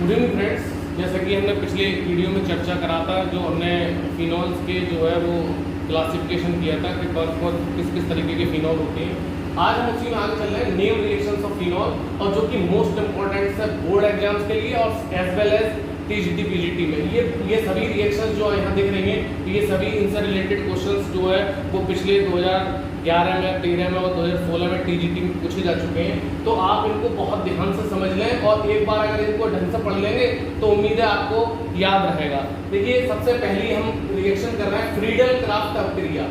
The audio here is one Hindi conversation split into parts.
गुड इवनिंग फ्रेंड्स, जैसा कि हमने पिछले वीडियो में चर्चा करा था, जो हमने फिनॉल्स के जो है वो क्लासिफिकेशन किया था कि किस किस तरीके के फिनॉल होते हैं। आज हम उसी में आगे चल रहे हैं नेम रिएक्शंस ऑफ फिनॉल, और जो कि मोस्ट इंपॉर्टेंट है बोर्ड एग्जाम्स के लिए और as well as TGT PGT में। ये सभी रिएक्शंस जो यहाँ दिख रही हैं, ये सभी इनसे रिलेटेड क्वेश्चंस जो है वो पिछले 2011 में, 13 में और 2016 में टीजीटी में पूछे जा चुके हैं। तो आप इनको बहुत ध्यान से समझ लें, और एक बार अगर इनको ढंग से पढ़ लेंगे तो उम्मीद है आपको याद रहेगा। देखिए, सबसे पहली हम रिएक्शन कर रहे हैं फ्रीडल क्राफ्ट अभिक्रिया।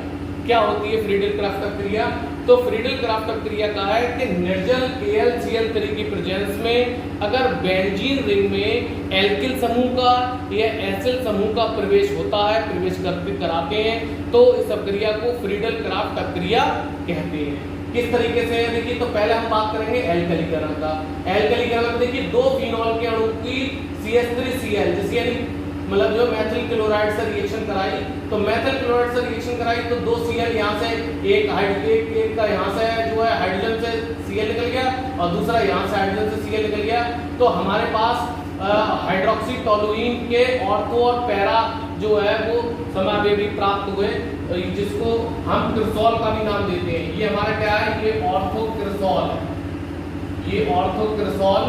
क्या होती है फ्रीडल क्राफ्ट अभिक्रिया? तो फ्रीडल क्राफ्ट अभिक्रिया का है कि निर्जल AlCl3 की प्रेजेंस में अगर बेंजीन रिंग में एल्किल समूह का या एसिल समूह का प्रवेश होता है, प्रवेश कराते हैं, तो इस अभिक्रिया को फ्रीडल क्राफ्ट अभिक्रिया कहते हैं। किस तरीके से? देखिए, तो पहले हम बात करेंगे एल्कलीकरण का। एल्कलीकरण में देखिए, दो फिनॉल के अणु की CH3Cl जैसे यानी मतलब जो मैथिल क्लोराइड से रिएक्शन कराई, तो मैथिल क्लोराइड से रिएक्शन कराई तो दो Cl यहाँ से एक का यहाँ से जो है हाइड्रोजन से Cl निकल गया और दूसरा यहाँ से हाइड्रोजन से Cl निकल गया। तो हमारे पास हाइड्रोक्सी टोलुइन के ऑर्थो और पैरा जो है वो समावेशी प्राप्त हुए, जिसको हम क्रिसॉल का भी नाम देते हैं। ये हमारा क्या है? ये ऑर्थो क्रिसॉल है, ये ऑर्थो क्रिसॉल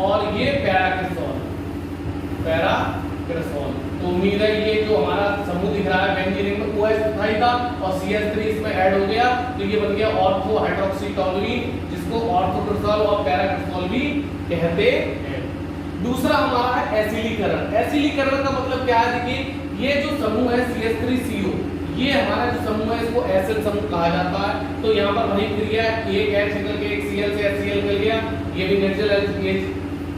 और ये पैरा क्रिसॉल, पैरा क्रिसॉल। तो उम्मीद है ये जो हमारा समूह दिख रहा है बेंजीन रिंग में OH था और CH3 इसमें ऐड हो गया, तो ये बन गया ऑर्थो हाइड्रोक्सी टोलुइन, जिसको ऑर्थो क्रिसॉल और पैरा क्रिसॉल भी कहते हैं। दूसरा हमारा है एसिलीकरण। एसिलीकरण का मतलब क्या है? देखिए, ये जो समूह है CH3CO, ये हमारा जो समूह है इसको एसिल समूह कहा जाता है। तो यहाँ पर वही क्रिया है, एक H निकल के एक Cl से HCl निकल गया, ये भी निर्जल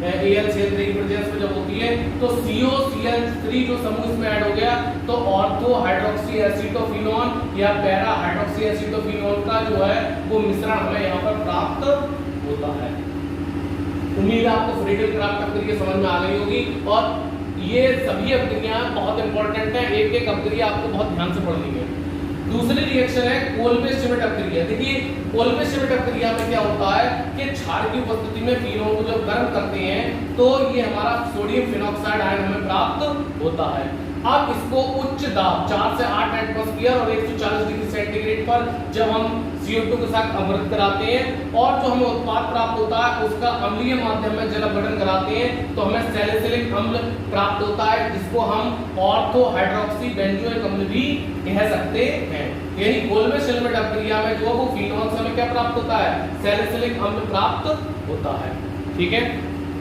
AlCl3 की प्रेजेंस में जब होती है तो COCl3 जो समूह इसमें ऐड हो गया, तो ऑर्थो हाइड्रोक्सी एसिटोफिनोन या पैरा हाइड्रोक्सी एसिटोफिनोन का जो है वो मिश्रण हमें यहाँ पर प्राप्त होता है। उम्मीद है आपको फ्रीडल क्राफ्ट अभिक्रिया समझ में आ गई होगी, और ये सभी अभिक्रियाएं बहुत इंपॉर्टेंट है, एक एक अभिक्रिया आपको बहुत ध्यान से पढ़नी है। दूसरी रिएक्शन है कोल्बे-श्मिट अभिक्रिया। देखिए, कोल्बे-श्मिट अभिक्रिया में क्या होता है कि क्षार की उपस्थिति में फिनॉल को जब गर्म करते हैं तो ये हमारा सोडियम फिनॉक्साइड आयन हमें प्राप्त होता है। अब इसको उच्च दाब 4 से 8 एटमॉस्फेयर और 140 डिग्री सेंटीग्रेड पर जब हम CO2 के साथ अमृत कराते हैं और जो हमें उत्पाद प्राप्त होता है उसका अम्लीय माध्यम में जल अपघटन कराते हैं, तो हमें सैलिसिलिक अम्ल प्राप्त होता है, जिसको हम ऑर्थो हाइड्रोक्सी बेंजोइक अम्ल भी कह सकते हैं। यानी कोल्बे-श्मिट अभिक्रिया में जो वो फिनॉल से हमें क्या प्राप्त होता है? सैलिसिलिक अम्ल प्राप्त होता है। ठीक है।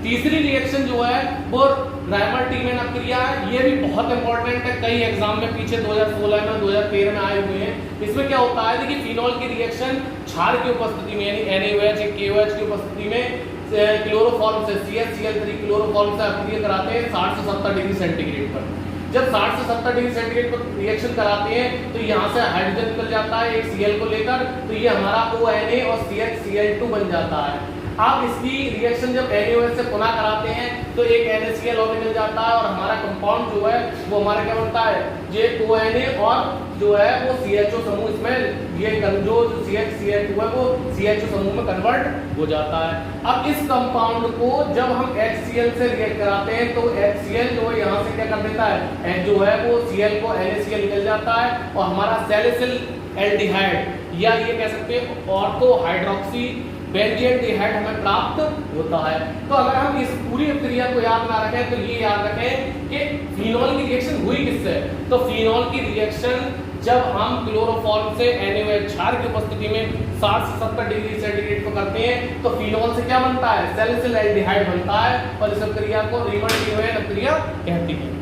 तीसरी रिएक्शन जो है वो रायमर-टीमैन अभिक्रिया है। ये भी बहुत इंपॉर्टेंट है, कई एग्जाम में पीछे 2016 में 2013 में आए हुए हैं। इसमें क्या होता है? देखिए, फिनॉल की रिएक्शन क्षार की उपस्थिति में यानी NaOH या KOH की उपस्थिति में क्लोरोफॉर्म से CH3 क्लोरोफॉर्म से अभिक्रिया कराते हैं 60 से 70 डिग्री सेंटीग्रेड पर। जब 60 से 70 डिग्री सेंटीग्रेड पर रिएक्शन कराते हैं तो यहाँ से हाइड्रोजन निकल जाता है एक Cl को लेकर, तो ये हमारा ONA और CH Cl2 बन जाता है। आप इसकी रिएक्शन जब NaOH से पुनः कराते हैं तो एक NaCl और निकल जाता है, और हमारा कंपाउंड जो है वो हमारा क्या बनता है? ONA और जो है वो CHO समूह इसमें ये जो CH2 है वो CHO समूह में कन्वर्ट हो जाता है। अब इस कंपाउंड को जब हम HCl से रिएक्ट कराते हैं तो HCl जो है यहाँ से क्या कर देता है? जो है वो Cl को NaCl निकल जाता है, और हमारा सैलिसिल एल्डिहाइड या ये कह सकते हैं ऑर्थो हाइड्रोक्सी बेंजीनडिहाइड हमें प्राप्त होता है। तो अगर हम इस पूरी प्रक्रिया को याद ना रखें तो ये याद रखें कि फिनॉल की रिएक्शन हुई किससे? तो फिनॉल की रिएक्शन जब हम क्लोरोफॉर्म से NaOH क्षार की उपस्थिति में 60 से 70 डिग्री सेंटीग्रेड पर करते हैं तो फिनॉल से क्या बनता है? सैलिसिल एल्डिहाइड बनता है, और इस प्रक्रिया को रायमर-टीमैन प्रक्रिया कहती है।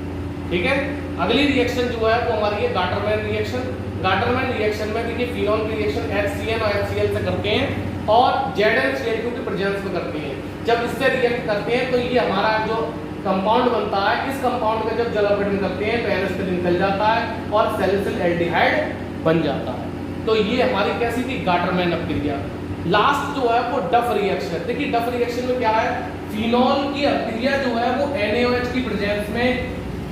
ठीक है। अगली रिएक्शन जो है वो हमारी है गाटरमैन रिएक्शन। गाटरमैन रिएक्शन में देखिए, फिनॉल की रिएक्शन HCN और HCl से करते हैं और ZnCl2 की प्रेजेंस में करते हैं। जब इससे रिएक्ट करते हैं तो ये हमारा जो कंपाउंड बनता है, इस कंपाउंड का जब जल अपघटन करते हैं तो NH3 निकल जाता है और सैलिसिल एल्डिहाइड बन जाता है। तो ये हमारी कैसी थी? गाटरमैन अभिक्रिया। लास्ट जो है वो डफ रिएक्शन। देखिए, डफ रिएक्शन में क्या है? फिनॉल की अभिक्रिया जो है वो NaOH की प्रेजेंस में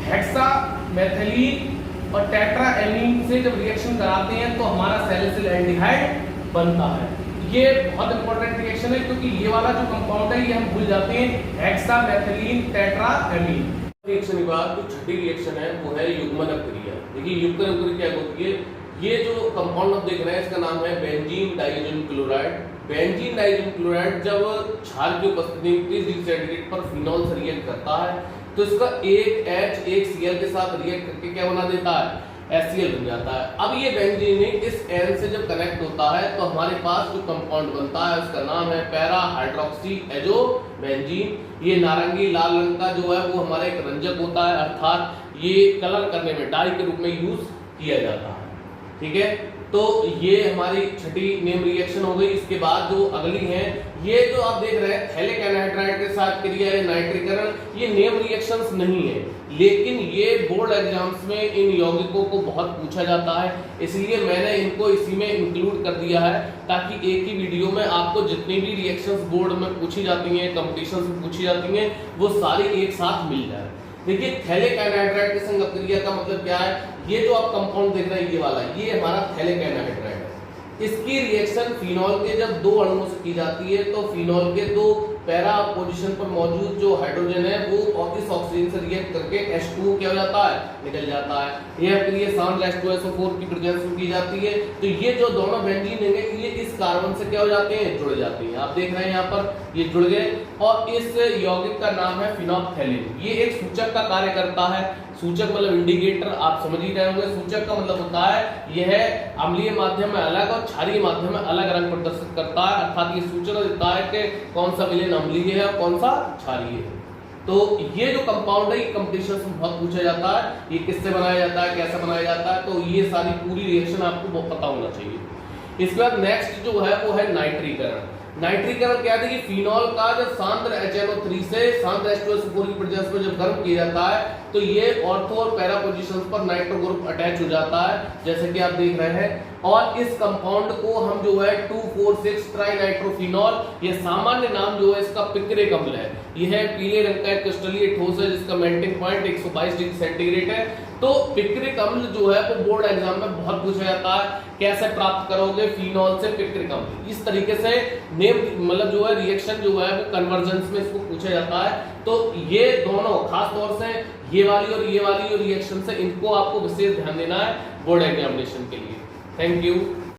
हेक्सा मेथिलीन और टेट्रा एमीन से जब रिएक्शन कराते हैं तो हमारा सैलिसिल एल्डिहाइड बनता है। ये बहुत इंपॉर्टेंट रिएक्शन है, क्योंकि ये वाला जो कंपाउंड है ये हम भूल जाते हैं, हेक्सामेथिलीन टेट्राएमीन। रिएक्शन के बाद जो छठी रिएक्शन है वो है युग्मन क्रिया। देखिए युग्मन क्रिया क्या होती है, ये जो कंपाउंड आप देख रहे हैं इसका नाम है बेंजीन डाइज़ोनियम क्लोराइड। बेंजीन डाइज़ोनियम क्लोराइड जब क्षार की उपस्थिति में 30 डिग्री सेंटीग्रेड पर फिनॉल से रिएक्ट करता है तो इसका एक H एक Cl के साथ रिएक्ट करके क्या बना देता है, HCl बन जाता है। अब ये बेंजीन इस N से जब कनेक्ट होता है तो हमारे पास जो कंपाउंड बनता है उसका नाम है पैरा हाइड्रोक्सी एजो बेंजीन। ये नारंगी लाल रंग का जो है वो हमारा एक रंजक होता है, अर्थात ये कलर करने में डाई के रूप में यूज किया जाता है। ठीक है, तो ये हमारी छठी नेम रिएक्शन हो गई। इसके बाद जो अगली है, ये जो आप देख रहे हैं थैलिक एनहाइड्राइड के साथ क्रिया है नाइट्रीकरण, ये नेम रिएक्शंस नहीं है, लेकिन ये बोर्ड एग्जाम्स में इन यौगिकों को बहुत पूछा जाता है, इसलिए मैंने इनको इसी में इंक्लूड कर दिया है ताकि एक ही वीडियो में आपको जितनी भी रिएक्शंस बोर्ड में पूछी जाती हैं, कॉम्पिटिशंस में पूछी जाती हैं, वो सारी एक साथ मिल जाए। देखिए थैलिक एनहाइड्राइड के संग अपक्रिया का मतलब क्या है, ये जो आप कंपाउंड देख रहे हैं ये वाला, ये हमारा थैलिक एनहाइड्राइड है। इसकी रिएक्शन फिनॉल के जब दो अणुओं से की जाती है तो फिनॉल के दो पैरा पोजीशन पर मौजूद जो हाइड्रोजन है वो इस ऑक्सीजन से रिएक्ट करके H2 क्या हो जाता है, निकल जाता है। यह क्रिया सांद्र H2SO4 की प्रेजेंस में की जाती है। तो ये जो दोनों बेंजीन हैं ये इस कार्बन से क्या हो जाते हैं, जुड़ जाते हैं। आप देख रहे हैं यहाँ पर ये जुड़ गए और इस यौगिक का नाम है फिनोप्थेलिन। ये एक सूचक का कार्य करता है। सूचक मतलब इंडिकेटर, आप समझ ही रहे होंगे। सूचक का मतलब होता है यह अम्लीय माध्यम में अलग और क्षारीय माध्यम में अलग रंग प्रदर्शित करता है, अर्थात ये सूचना देता है कि कौन सा विलेन अम्लीय है और कौन सा क्षारीय है। तो ये जो कंपाउंड है ये कॉम्पिटिशन में बहुत पूछा जाता है, ये किससे बनाया जाता है, कैसे बनाया जाता है, तो ये सारी पूरी रिएक्शन आपको बहुत पता होना चाहिए। इसके बाद नेक्स्ट जो है वो है नाइट्रीकरण। नाइट्रीकरण क्या है कि फिनॉल का जब सांद्र HNO3 से सांद्र H2SO4 की प्रेजेंस में जब गर्म किया जाता है तो ये ऑर्थो और पैरा पोजीशंस पर नाइट्रो ग्रुप अटैच हो जाता है, जैसे कि आप देख रहे हैं। और इस कंपाउंड को हम जो है 2,4,6 ट्राइनाइट्रोफिनॉल, ये सामान्य नाम जो है इसका पिक्रिक अम्ल है। यह पीले रंग का एक क्रिस्टलीय ठोस है जिसका मेल्टिंग पॉइंट 122 डिग्री सेंटीग्रेड है। तो पिक्रिक अम्ल जो है वो बोर्ड एग्जाम में बहुत पूछा जाता है, कैसे प्राप्त करोगे फिनॉल से पिक्रिक अम्ल। इस तरीके से नेम मतलब जो है रिएक्शन जो है वो कन्वर्जेंस में इसको पूछा जाता है। तो ये दोनों खास तौर से ये वाली और ये वाली रिएक्शन से इनको आपको विशेष ध्यान देना है बोर्ड एग्जामिनेशन के लिए। Thank you.